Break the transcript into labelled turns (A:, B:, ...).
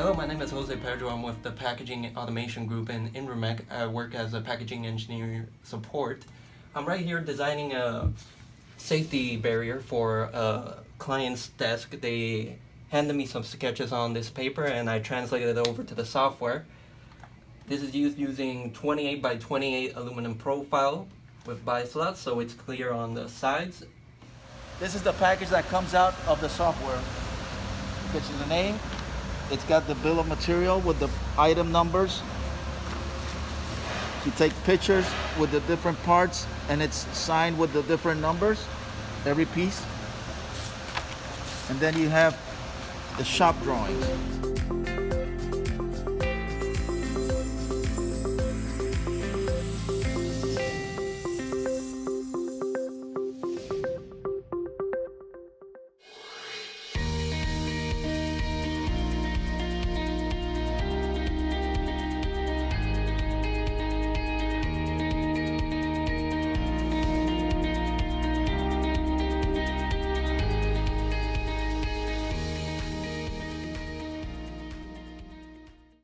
A: Hello, my name is Jose Pedro. I'm with the Packaging Automation Group in Invermec. I work as a packaging engineer support. I'm right here designing a safety barrier for a client's desk. They handed me some sketches on this paper and I translated it over to the software. This is used using 28 by 28 aluminum profile with bi-slots, so it's clear on the sides.
B: This is the package that comes out of the software. It gets you the name. It's got the bill of material with the item numbers. You take pictures with the different parts and it's signed with the different numbers, every piece. And then you have the shop drawings.